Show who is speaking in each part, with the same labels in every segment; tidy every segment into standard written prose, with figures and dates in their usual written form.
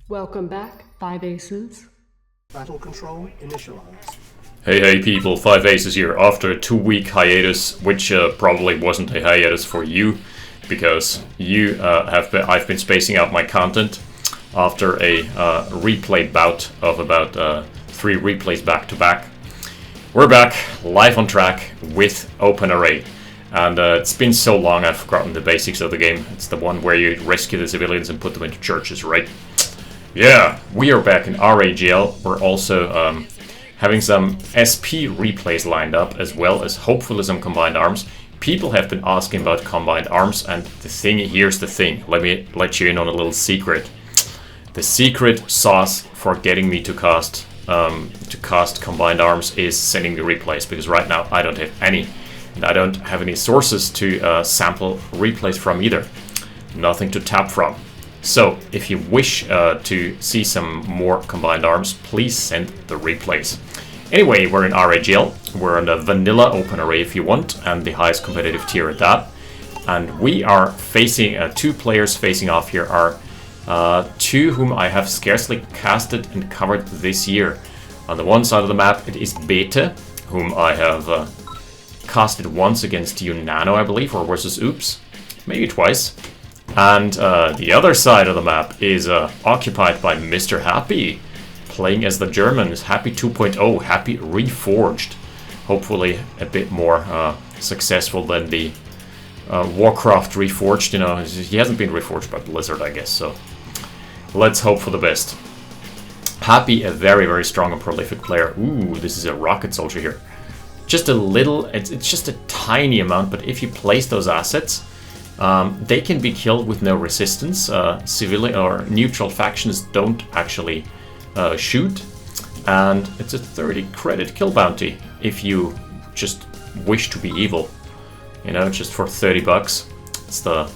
Speaker 1: Welcome back, 5 Aces.
Speaker 2: Battle control initialized.
Speaker 3: Hey people, 5 Aces here after a 2-week hiatus, which probably wasn't a hiatus for you, because I've been spacing out my content after a replay bout of about 3 replays back to back. We're back, live on track with OpenRA. And it's been so long I've forgotten the basics of the game. It's the one where you rescue the civilians and put them into churches, right? Yeah, we are back in RAGL. We're also having some SP replays lined up, as well as hopefully some combined arms. People have been asking about combined arms, and here's the thing. Let me let you in on a little secret. The secret sauce for getting me to cast combined arms is sending me replays, because right now I don't have any. And I don't have any sources to sample replays from either. Nothing to tap from. So, if you wish to see some more combined arms, please send the replays. Anyway, we're in RAGL. We're in a vanilla OpenRA if you want, and the highest competitive tier at that. And we are facing, 2 players facing off here are 2 whom I have scarcely casted and covered this year. On the one side of the map, it is Bete, whom I have casted once against Nano, I believe, or versus Oops, maybe twice. And the other side of the map is occupied by Mr. Happy, playing as the Germans, Happy 2.0, Happy Reforged. Hopefully a bit more successful than the Warcraft Reforged. You know, he hasn't been reforged by Blizzard, I guess, so let's hope for the best. Happy, a very, very strong and prolific player. Ooh, this is a rocket soldier here. Just a little, it's just a tiny amount, but if you place those assets, they can be killed with no resistance. Civilian or neutral factions don't actually shoot, and it's a 30 credit kill bounty if you just wish to be evil. You know, just for 30 bucks. It's the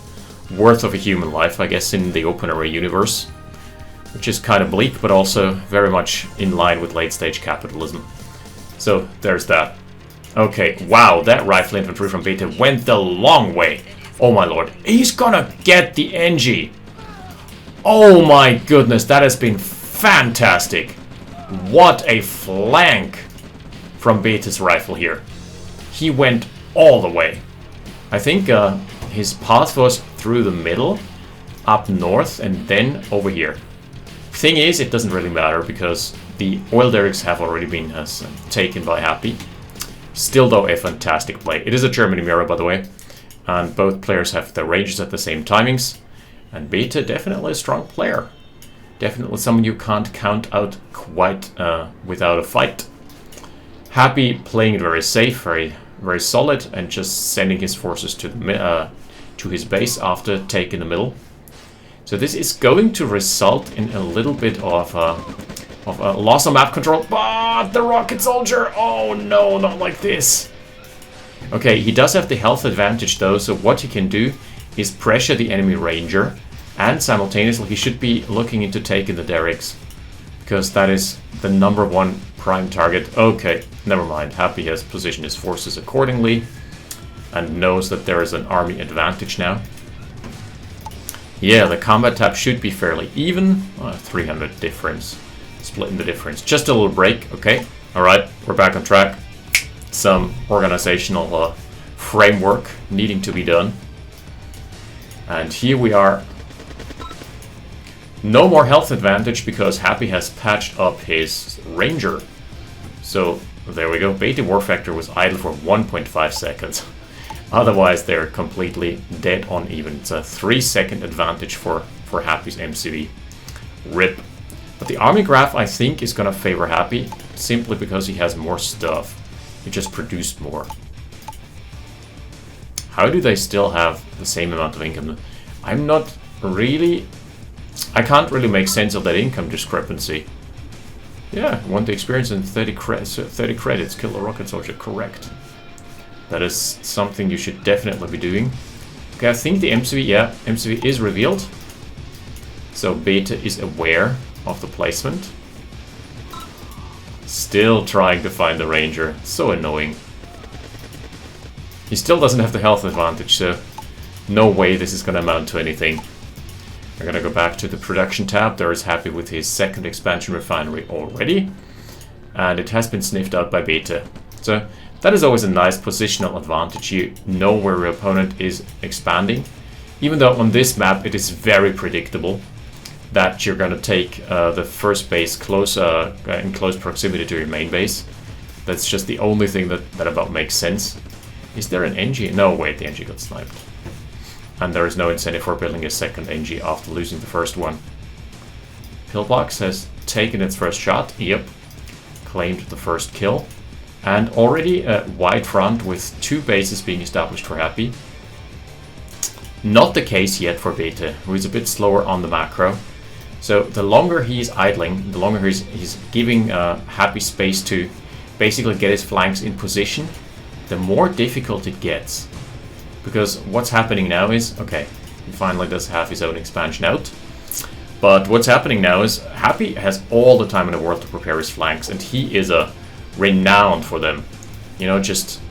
Speaker 3: worth of a human life, I guess, in the OpenRA universe, which is kind of bleak, but also very much in line with late-stage capitalism. So there's that. Okay, wow, that rifle infantry from Beta went the long way. Oh my lord, he's gonna get the NG. Oh my goodness, that has been fantastic. What a flank from Beta's rifle here. He went all the way. I think his path was through the middle, up north, and then over here. Thing is, it doesn't really matter because the oil derricks have already been taken by Happy. Still, though, a fantastic play. It is a Germany mirror, by the way, and both players have their ranges at the same timings. And Beta, definitely a strong player. Definitely someone you can't count out quite without a fight. Happy playing it very safe, very, very solid, and just sending his forces to his base after taking the middle. So this is going to result in a little bit of loss of map control. But the rocket soldier! Oh no, not like this. Okay, he does have the health advantage though, so what he can do is pressure the enemy ranger, and simultaneously he should be looking into taking the derricks, because that is the #1 prime target. Okay, never mind. Happy has positioned his forces accordingly and knows that there is an army advantage now. Yeah, the combat tab should be fairly even. 300 difference. Splitting the difference. Just a little break, okay. Alright, we're back on track. Some organizational framework needing to be done. And here we are. No more health advantage because Happy has patched up his ranger. So, there we go. Beta War Factor was idle for 1.5 seconds. Otherwise, they're completely dead on even. It's a 3-second advantage for Happy's MCV. RIP. But the army graph, I think, is going to favor Happy, simply because he has more stuff. He just produced more. How do they still have the same amount of income? I'm not really... I can't really make sense of that income discrepancy. Yeah, want the experience in 30 credits, kill a rocket soldier, correct. That is something you should definitely be doing. Okay, I think the MCV, yeah, MCV is revealed. So Beta is aware of the placement. Still trying to find the ranger. So annoying. He still doesn't have the health advantage, so no way this is gonna amount to anything. We're gonna go back to the production tab. There is Happy with his second expansion refinery already. And it has been sniffed out by Bete. So that is always a nice positional advantage. You know where your opponent is expanding. Even though on this map it is very predictable that you're gonna take the first base close in close proximity to your main base. That's just the only thing that about makes sense. Is there an NG? No, wait, the NG got sniped. And there is no incentive for building a second NG after losing the first one. Pillbox has taken its first shot. Yep. Claimed the first kill. And already a wide front with 2 bases being established for Happy. Not the case yet for Bete, who is a bit slower on the macro. So the longer he's idling, the longer he's giving Happy space to basically get his flanks in position, the more difficult it gets. Because what's happening now is, okay, he finally does have his own expansion out. But what's happening now is Happy has all the time in the world to prepare his flanks, and he is renowned for them. You know, just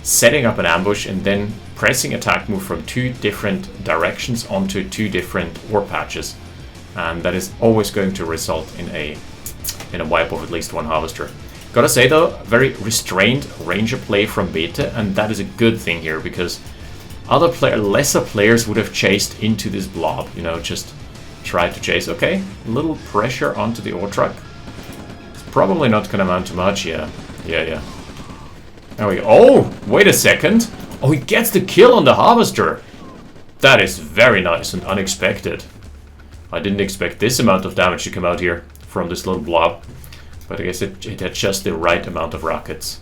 Speaker 3: setting up an ambush and then pressing attack move from 2 different directions onto 2 different war patches. And that is always going to result in a wipe of at least 1 harvester. Gotta say though, very restrained ranger play from Bete, and that is a good thing here, because lesser players would have chased into this blob, you know, just tried to chase. Okay, a little pressure onto the ore truck. It's probably not gonna amount to much, yeah. There we go. Oh, wait a second. Oh, he gets the kill on the harvester. That is very nice and unexpected. I didn't expect this amount of damage to come out here from this little blob. But I guess it had just the right amount of rockets.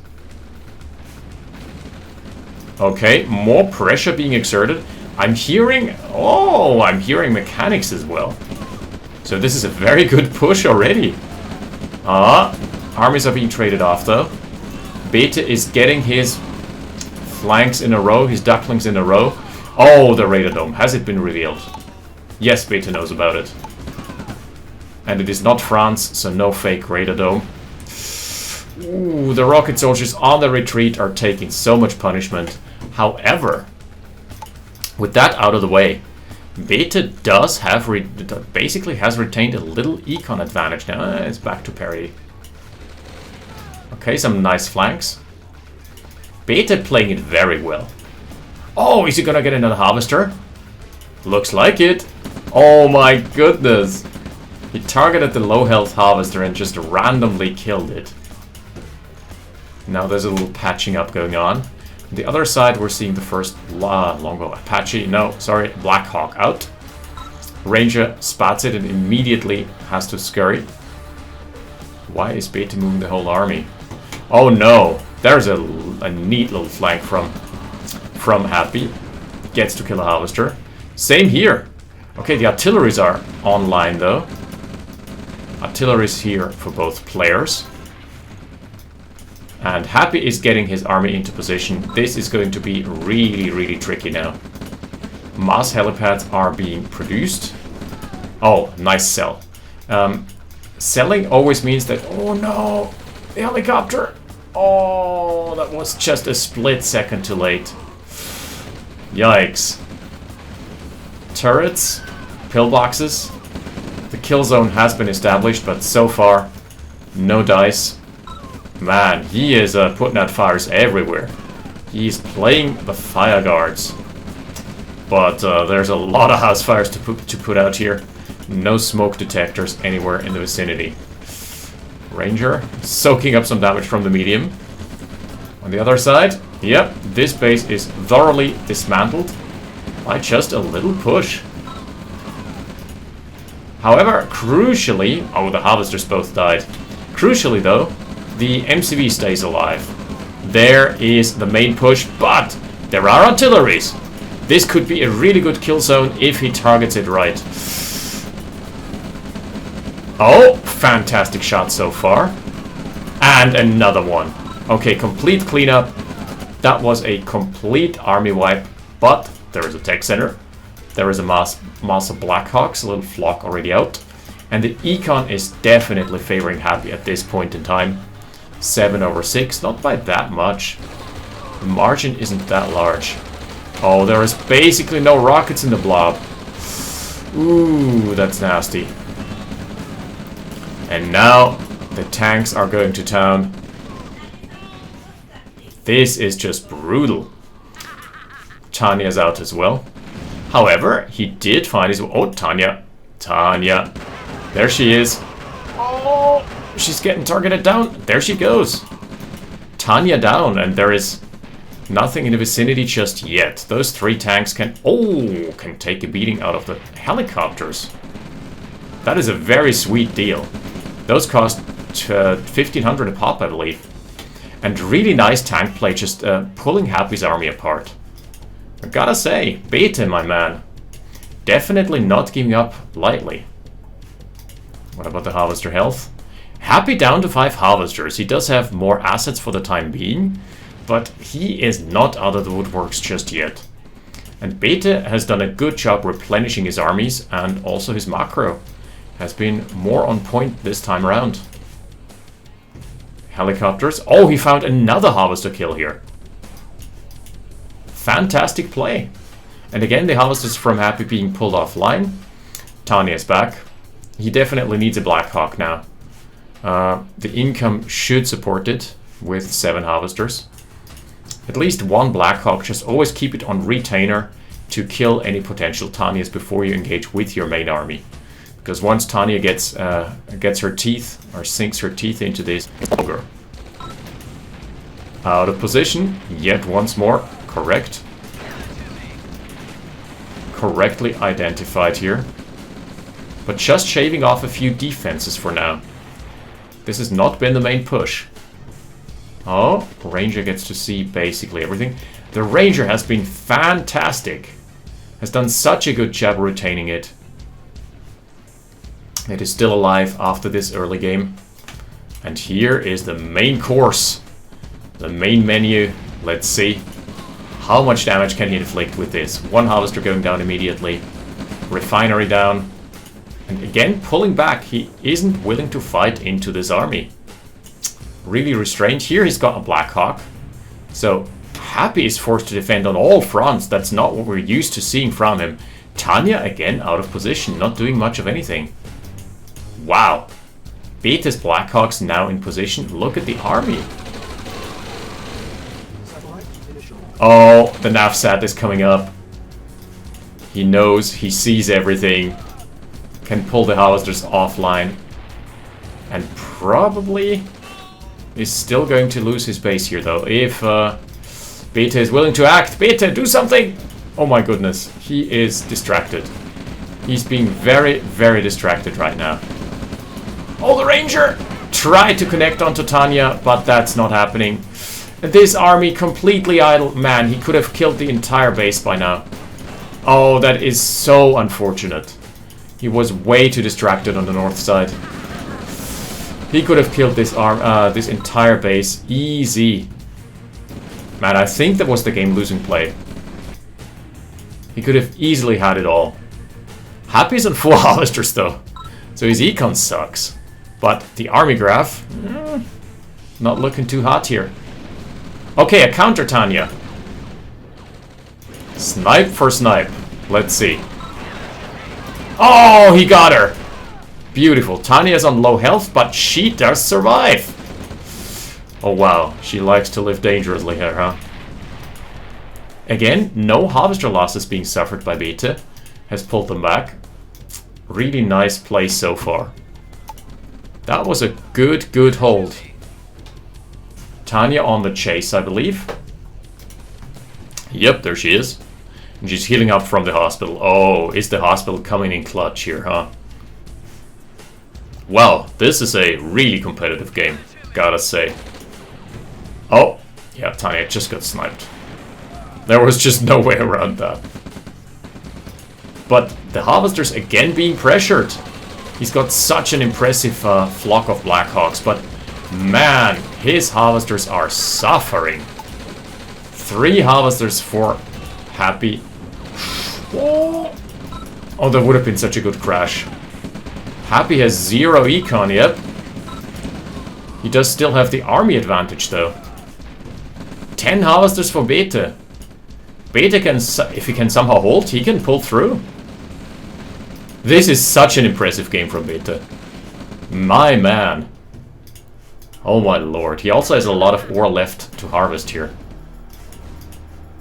Speaker 3: Okay, more pressure being exerted. I'm hearing mechanics as well. So this is a very good push already. Armies are being traded off though. Bete is getting his flanks in a row, his ducklings in a row. Oh, the radar dome. Has it been revealed? Yes, Bete knows about it. And it is not France, so no fake radar dome. Ooh, the rocket soldiers on the retreat are taking so much punishment. However, with that out of the way, Bete does have basically has retained a little econ advantage now. It's back to parity. Okay, some nice flanks. Bete playing it very well. Oh, is he gonna get another harvester? Looks like it. Oh my goodness. He targeted the low health harvester and just randomly killed it. Now there's a little patching up going on. On the other side, we're seeing the first longbow Apache. No, sorry, Blackhawk out. Ranger spots it and immediately has to scurry. Why is Bete moving the whole army? Oh no, there's a neat little flank from Happy. Gets to kill a harvester. Same here. Okay, the artilleries are online though. Artillery's here for both players. And Happy is getting his army into position. This is going to be really, really tricky now. Mass helipads are being produced. Oh, nice sell. Selling always means that... Oh no! The helicopter! Oh, that was just a split second too late. Yikes. Turrets. Pillboxes. The kill zone has been established, but so far, no dice. Man, he is putting out fires everywhere. He's playing the fire guards. But there's a lot of house fires to put out here. No smoke detectors anywhere in the vicinity. Ranger soaking up some damage from the medium. On the other side, yep, this base is thoroughly dismantled by just a little push. However, crucially... Oh, the harvesters both died. Crucially, though, the MCV stays alive. There is the main push, but there are artilleries. This could be a really good kill zone if he targets it right. Oh, fantastic shot so far. And another one. Okay, complete cleanup. That was a complete army wipe, but there is a tech center. There is a mass of Blackhawks, a little flock already out. And the econ is definitely favoring Happy at this point in time. 7/6, not by that much. The margin isn't that large. Oh, there is basically no rockets in the blob. Ooh, that's nasty. And now the tanks are going to town. This is just brutal. Tanya's out as well. However, he did find his... Oh, Tanya. Tanya. There she is. Oh, she's getting targeted down. There she goes. Tanya down, and there is nothing in the vicinity just yet. Those 3 tanks can... Oh, can take a beating out of the helicopters. That is a very sweet deal. Those cost 1,500 a pop, I believe. And really nice tank play, just pulling Happy's army apart. I gotta say, Bete, my man. Definitely not giving up lightly. What about the Harvester health? Happy down to 5 Harvesters. He does have more assets for the time being, but he is not out of the woodworks just yet. And Bete has done a good job replenishing his armies, and also his macro has been more on point this time around. Helicopters. Oh, he found another Harvester kill here. Fantastic play. And again, the Harvesters from Happy being pulled offline. Tanya's back. He definitely needs a Black Hawk now. The income should support it with 7 Harvesters. At least 1 Black Hawk. Just always keep it on retainer to kill any potential Tanyas before you engage with your main army. Because once Tanya gets her teeth, or sinks her teeth into this ogre. Out of position, yet once more. Correct. Correctly identified here. But just shaving off a few defenses for now. This has not been the main push. Oh, Ranger gets to see basically everything. The Ranger has been fantastic. Has done such a good job retaining it. It is still alive after this early game. And here is the main course. The main menu. Let's see. How much damage can he inflict with this? 1 Harvester going down immediately. Refinery down. And again, pulling back. He isn't willing to fight into this army. Really restrained. Here he's got a Black Hawk. So Happy is forced to defend on all fronts. That's not what we're used to seeing from him. Tanya again out of position. Not doing much of anything. Wow. Bete's Blackhawks now in position. Look at the army. Oh, the NavSat is coming up. He knows, he sees everything. Can pull the Harvesters offline. And probably is still going to lose his base here though. If Bete is willing to act. Bete, do something! Oh my goodness, he is distracted. He's being very, very distracted right now. Oh, the Ranger! Tried to connect onto Tanya, but that's not happening. And this army completely idle. Man, he could have killed the entire base by now. Oh, that is so unfortunate. He was way too distracted on the north side. He could have killed this this entire base easy. Man, I think that was the game-losing play. He could have easily had it all. Happy's on 4 Harvesters though, so his econ sucks. But the army graph, not looking too hot here. Okay, a counter Tanya. Snipe for snipe. Let's see. Oh, he got her. Beautiful. Tanya's on low health, but she does survive. Oh wow, she likes to live dangerously here, huh? Again, no Harvester losses being suffered by Bete. Has pulled them back. Really nice play so far. That was a good hold. Tanya on the chase, I believe. Yep, there she is. And she's healing up from the hospital. Oh, is the hospital coming in clutch here, huh? Well, this is a really competitive game, gotta say. Oh, yeah, Tanya just got sniped. There was just no way around that. But the Harvesters again being pressured. He's got such an impressive flock of Blackhawks, but man, his Harvesters are suffering. 3 Harvesters for Happy. Oh, that would have been such a good crash. Happy has 0 econ, yep. He does still have the army advantage though. 10 Harvesters for Bete. Bete can, if he can somehow hold, he can pull through. This is such an impressive game from Bete. My man. Oh my lord. He also has a lot of ore left to harvest here.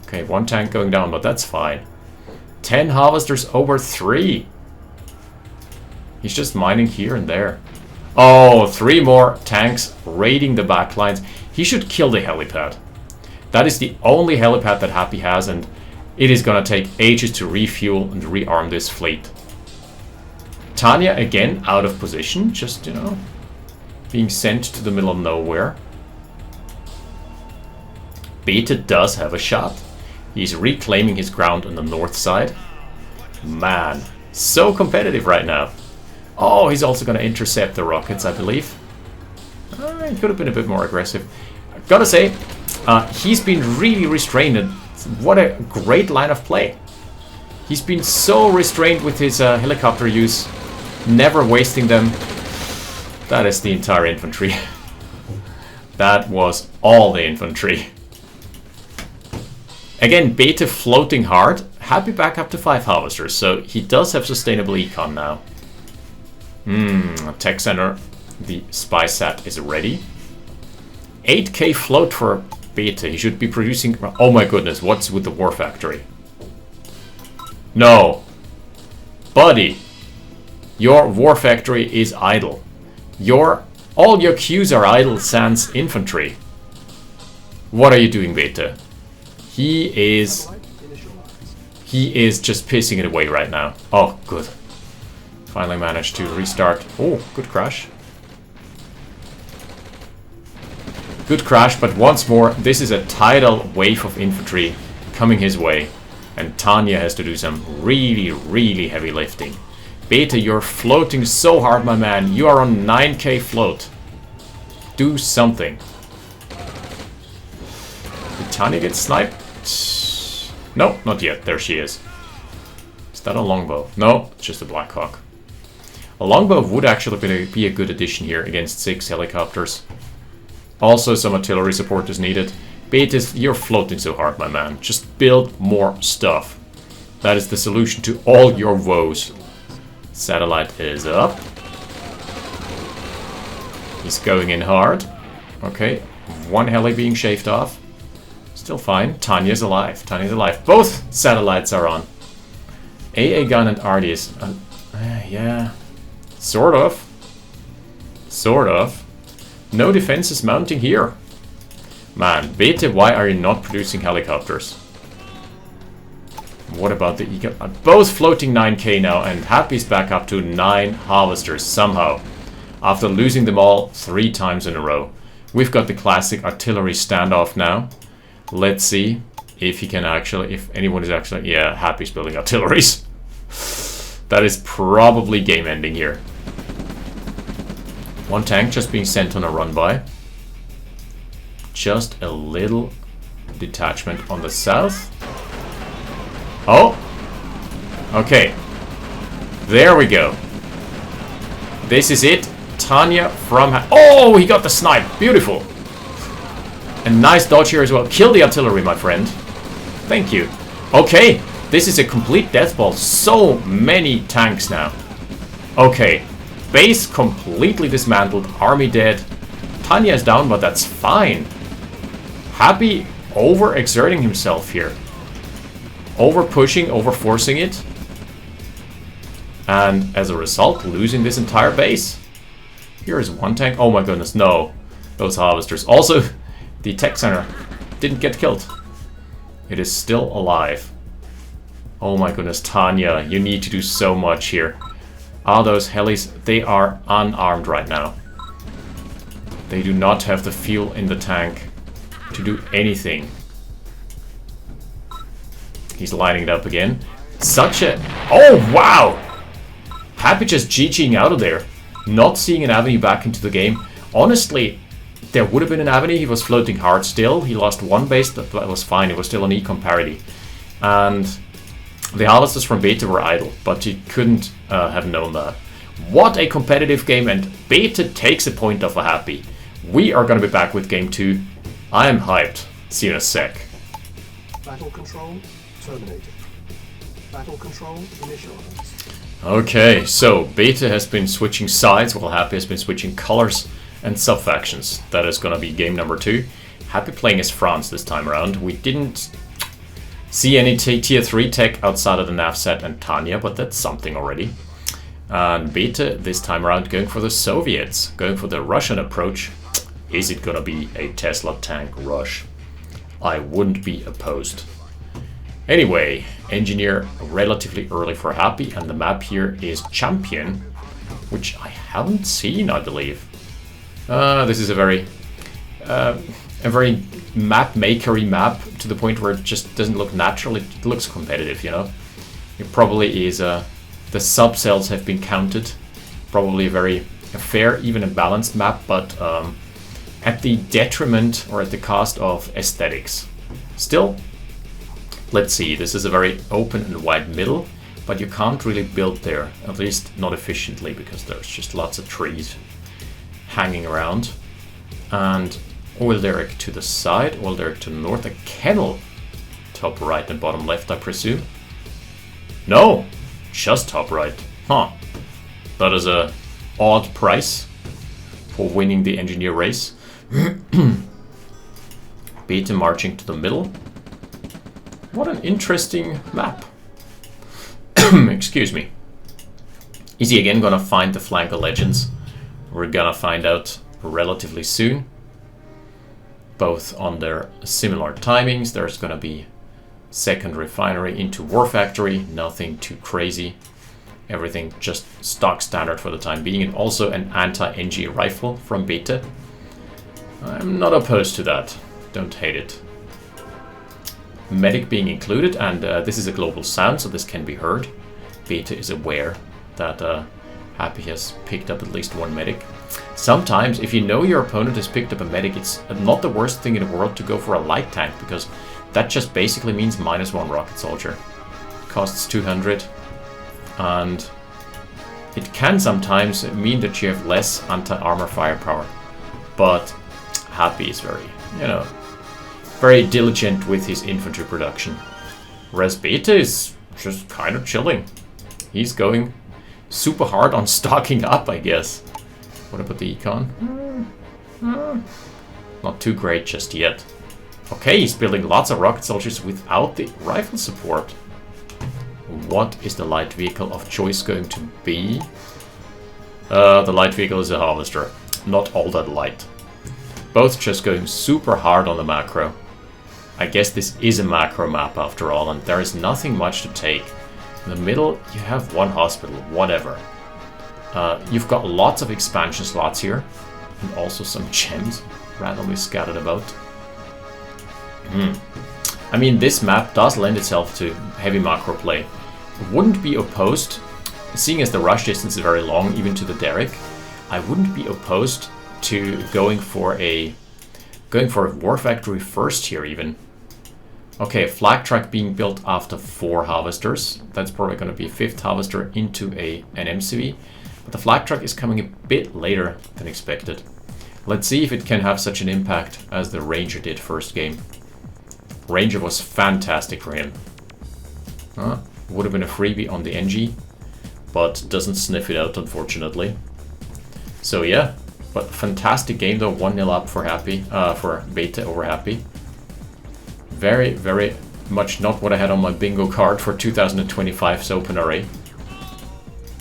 Speaker 3: Okay, 1 tank going down, but that's fine. 10 harvesters over 3. He's just mining here and there. Oh, 3 more tanks raiding the back lines. He should kill the helipad. That is the only helipad that Happy has, and it is gonna take ages to refuel and rearm this fleet. Tanya again out of position, just, you know, being sent to the middle of nowhere. Bete does have a shot. He's reclaiming his ground on the north side. Man, so competitive right now. Oh, he's also going to intercept the rockets, I believe. He could have been a bit more aggressive. I've got to say, he's been really restrained. And what a great line of play. He's been so restrained with his helicopter use, never wasting them. That is the entire infantry. That was all the infantry. Again, Bete floating hard. Happy back up to 5 harvesters, so he does have sustainable econ now. Tech center, the spy sat is ready. 8k float for Bete. He should be producing... Oh my goodness, what's with the war factory? No. Buddy. Your war factory is idle. All your queues are idle sans infantry. What are you doing, Bete? He is just pissing it away right now. Oh, good. Finally managed to restart. Oh, good crash. Good crash, but once more, this is a tidal wave of infantry coming his way. And Tanya has to do some really, really heavy lifting. Bete, you're floating so hard, my man. You are on 9k float. Do something. Did Tanya get sniped? No, not yet. There she is. Is that a longbow? No, it's just a Black Hawk. A longbow would actually be a good addition here against 6 helicopters. Also, some artillery support is needed. Bete, you're floating so hard, my man. Just build more stuff. That is the solution to all your woes. Satellite is up. He's going in hard. Okay, 1 heli being shaved off. Still fine. Tanya's alive. Tanya's alive. Both satellites are on. AA gun and Ardius. Yeah. Sort of. Sort of. No defenses mounting here. Man, Bete, why are you not producing helicopters? What about the Eagle? Both floating 9k now, and Happy's back up to 9 harvesters somehow. After losing them all 3 times in a row. We've got the classic artillery standoff now. Let's see if he can actually, if anyone is actually, yeah, Happy's building artilleries. That is probably game ending here. 1 tank just being sent on a run by. Just a little detachment on the south. Oh! Okay. There we go. This is it. Tanya from... Oh, he got the snipe. Beautiful. A nice dodge here as well. Kill the artillery, my friend. Thank you. Okay. This is a complete death ball. So many tanks now. Okay. Base completely dismantled. Army dead. Tanya is down, but that's fine. Happy over-exerting himself here. Over-pushing, over-forcing it. And as a result, losing this entire base. Here is 1 tank. Oh my goodness, no. Those harvesters. Also, the tech center didn't get killed. It is still alive. Oh my goodness, Tanya, you need to do so much here. Ah, those helis, they are unarmed right now. They do not have the fuel in the tank to do anything. He's lining it up again. Such a... Oh, wow! Happy just GGing out of there. Not seeing an avenue back into the game. Honestly, there would have been an avenue. He was floating hard still. He lost 1 base, but that was fine. It was still an econ parity. And the harvesters from Bete were idle, but he couldn't have known that. What a competitive game, and Bete takes a point off a Happy. We are going to be back with game 2. I am hyped. See you in a sec.
Speaker 2: Battle control terminated. Battle control initialized.
Speaker 3: Okay, so Bete has been switching sides, while Happy has been switching colors and sub-factions. That is going to be game number 2. Happy playing as France this time around. We didn't see any tier 3 tech outside of the Navsat and Tanya, but that's something already. And Bete this time around going for the Soviets, going for the Russian approach. Is it going to be a Tesla tank rush? I wouldn't be opposed. Anyway, engineer relatively early for Happy, and the map here is Champion, which I haven't seen, I believe. This is a very map-makery map, to the point where it just doesn't look natural. It looks competitive, you know. It probably is. The sub-cells have been counted. Probably a fair, even a balanced map, but at the detriment or at the cost of aesthetics. Still, let's see. This is a very open and wide middle, but you can't really build there, at least not efficiently, because there's just lots of trees hanging around. And oil derrick to the side, oil derrick to the north, a kennel top right and bottom left, I presume. No, just top right. Huh. That is a odd price for winning the engineer race. Bete marching to the middle. What an interesting map. Excuse me. Is he again gonna find the flanker legends? We're gonna find out relatively soon. Both on their similar timings. There's gonna be second refinery into war factory. Nothing too crazy. Everything just stock standard for the time being. And also an anti-NG rifle from Bete. I'm not opposed to that. Don't hate it. Medic being included, and this is a global sound, so this can be heard. Bete is aware that Happy has picked up at least one medic. Sometimes, if you know your opponent has picked up a medic, it's not the worst thing in the world to go for a light tank, because that just basically means -1 rocket soldier. Costs 200, and it can sometimes mean that you have less anti-armor firepower. But Happy is very diligent with his infantry production. Whereas Bete is just kind of chilling. He's going super hard on stocking up, I guess. What about the econ? Not too great just yet. Okay, he's building lots of rocket soldiers without the rifle support. What is the light vehicle of choice going to be? The light vehicle is a harvester. Not all that light. Both just going super hard on the macro. I guess this is a macro map after all, and there is nothing much to take. In the middle, you have one hospital, whatever. You've got lots of expansion slots here, and also some gems randomly scattered about. I mean, this map does lend itself to heavy macro play. Wouldn't be opposed, seeing as the rush distance is very long, even to the derrick. I wouldn't be opposed to going for a war factory first here, even. Okay, a flag track being built after 4 harvesters. That's probably going to be a 5th harvester into an MCV. But the flag track is coming a bit later than expected. Let's see if it can have such an impact as the Ranger did first game. Ranger was fantastic for him. Would have been a freebie on the NG, but doesn't sniff it out, unfortunately. So yeah, but fantastic game though. 1-0 up for for Bete over Happy. Very, very much not what I had on my bingo card for 2025's OpenRA.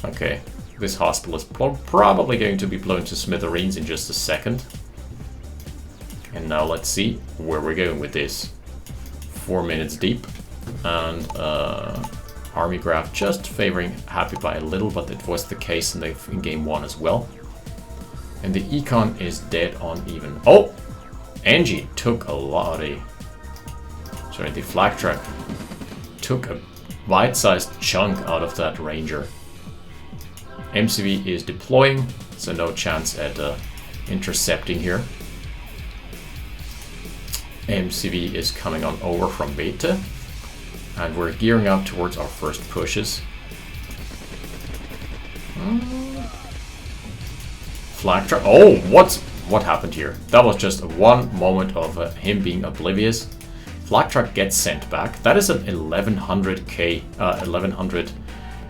Speaker 3: Okay, this hospital is probably going to be blown to smithereens in just a second. And now let's see where we're going with this. 4 minutes deep, and army graph just favoring Happy by a little, but it was the case in game 1 as well. And the econ is dead on even. Oh! Angie took a lot of... Sorry, the flag track took a bite-sized chunk out of that Ranger. MCV is deploying, so no chance at intercepting here. MCV is coming on over from Bete, and we're gearing up towards our first pushes. Flag track. Oh, what happened here? That was just one moment of him being oblivious. Flag track gets sent back. That is an 1100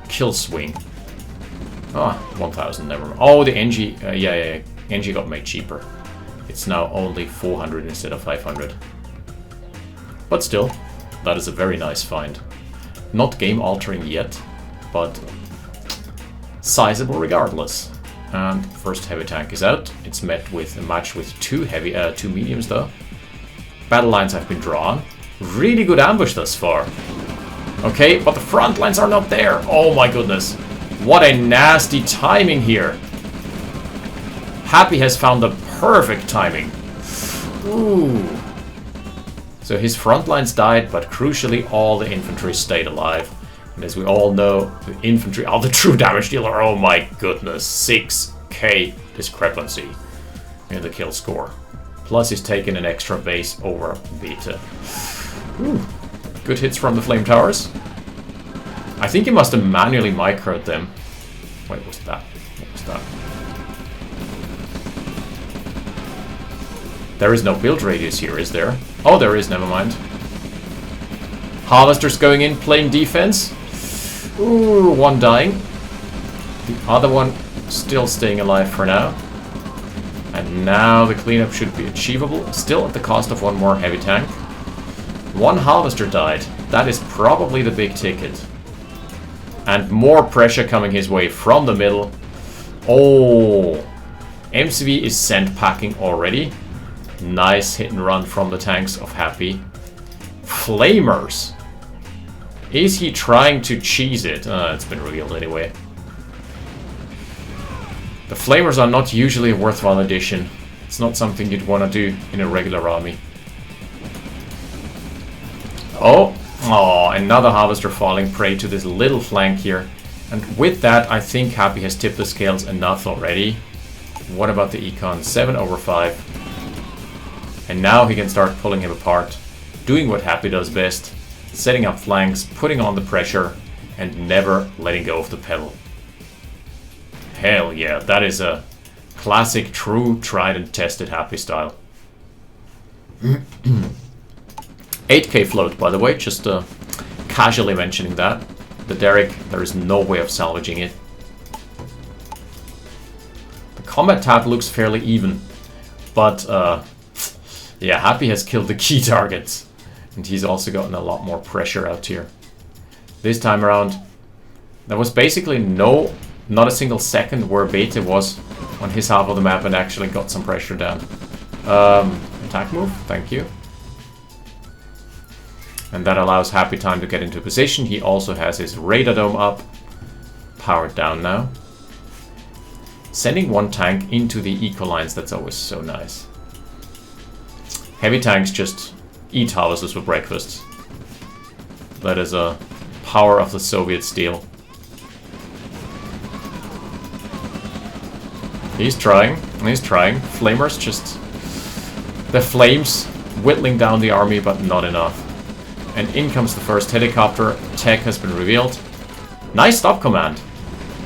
Speaker 3: kill swing. Ah, 1,000, never mind. Oh, the NG, yeah, NG got made cheaper. It's now only 400 instead of 500. But still, that is a very nice find. Not game-altering yet, but sizable regardless. And first heavy tank is out. It's met with a match with two mediums though. Battle lines have been drawn. Really good ambush thus far. Okay, but the front lines are not there. Oh my goodness. What a nasty timing here. Happy has found the perfect timing. Ooh. So his front lines died, but crucially all the infantry stayed alive. And as we all know, the infantry are the true damage dealer. Oh my goodness, 6k discrepancy in the kill score. Plus he's taken an extra base over Bete. Ooh. Good hits from the flame towers. I think he must have manually microed them. Wait, what's that? What was that? There is no build radius here, is there? Oh, there is, never mind. Harvesters going in, playing defense. Ooh, one dying. The other one still staying alive for now. And now the cleanup should be achievable. Still at the cost of one more heavy tank. One harvester died. That is probably the big ticket. And more pressure coming his way from the middle. Oh, MCV is sent packing already. Nice hit and run from the tanks of Happy. Flamers. Is he trying to cheese it? It's been revealed anyway. The Flamers are not usually a worthwhile addition. It's not something you'd want to do in a regular army. Oh, another Harvester falling prey to this little flank here. And with that, I think Happy has tipped the scales enough already. What about the Econ? 7/5. And now he can start pulling him apart. Doing what Happy does best. Setting up flanks, putting on the pressure, and never letting go of the pedal. Hell yeah, that is a classic, true, tried and tested Happy style. 8k float, by the way, just casually mentioning that. The Derrick, there is no way of salvaging it. The combat tab looks fairly even, but yeah, Happy has killed the key targets. And he's also gotten a lot more pressure out here. This time around, there was basically not a single second where Bete was on his half of the map and actually got some pressure down. Attack move, thank you. And that allows Happy time to get into position. He also has his radar dome up, powered down now. Sending one tank into the eco lines, that's always so nice. Heavy tanks just eat harvesters for breakfast. That is a power of the Soviet steel. He's trying. Flamers just... the flames whittling down the army, but not enough. And in comes the first helicopter. Tech has been revealed. Nice stop command.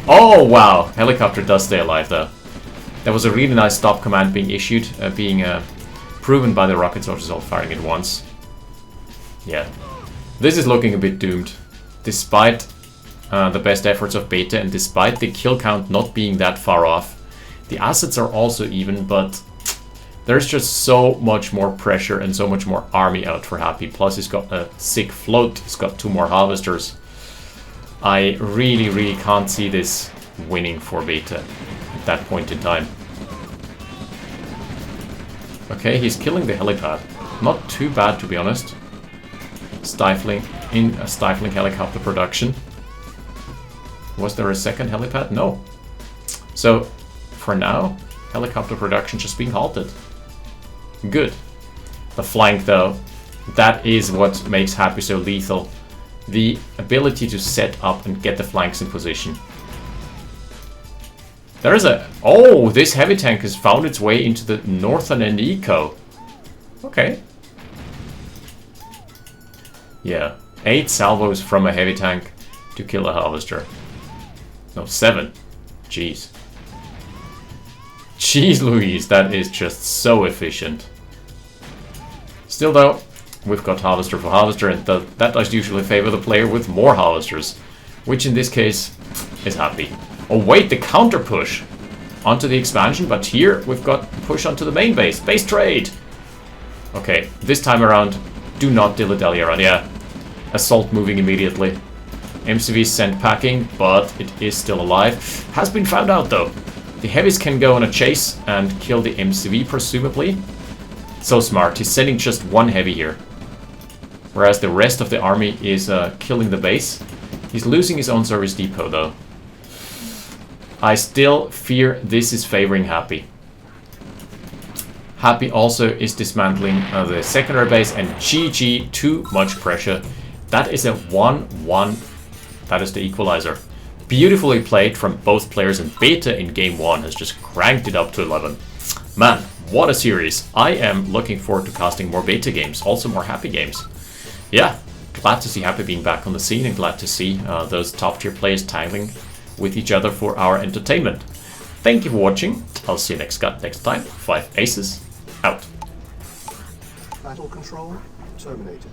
Speaker 3: Oh, wow. Helicopter does stay alive, though. There was a really nice stop command being issued, being proven by the rocket soldiers all firing at once. Yeah. This is looking a bit doomed. Despite the best efforts of Bete and despite the kill count not being that far off. The assets are also even, but there's just so much more pressure and so much more army out for Happy. Plus he's got a sick float. He's got 2 more harvesters. I really can't see this winning for Bete at that point in time. Okay, he's killing the helipad. Not too bad, to be honest. Stifling helicopter production. Was there a second helipad? No. So, for now, helicopter production just being halted. Good. The flank, though, that is what makes Happy so lethal. The ability to set up and get the flanks in position. There is a... oh, this heavy tank has found its way into the northern end eco. Okay. Yeah. 8 salvos from a heavy tank to kill a harvester. No, 7. Jeez. Jeez Louise, that is just so efficient. Still though, we've got harvester for harvester, and that does usually favor the player with more harvesters, which in this case is Happy. Oh wait, the counter push onto the expansion, but here we've got push onto the main base. Base trade! Okay, this time around, do not dilly-dally around. Yeah, assault moving immediately. MCV sent packing, but it is still alive. Has been found out though. The heavies can go on a chase and kill the MCV presumably. So smart, he's sending just one heavy here. Whereas the rest of the army is killing the base. He's losing his own service depot though. I still fear this is favoring Happy. Happy also is dismantling the secondary base, and GG, too much pressure. That is a 1-1. That is the equalizer. Beautifully played from both players, and Bete in game 1 has just cranked it up to 11. Man, what a series. I am looking forward to casting more Bete games, also more Happy games. Yeah, glad to see Happy being back on the scene, and glad to see those top tier players tangling with each other for our entertainment. Thank you for watching. I'll see you next time. 5 aces out.
Speaker 2: Battle control terminated.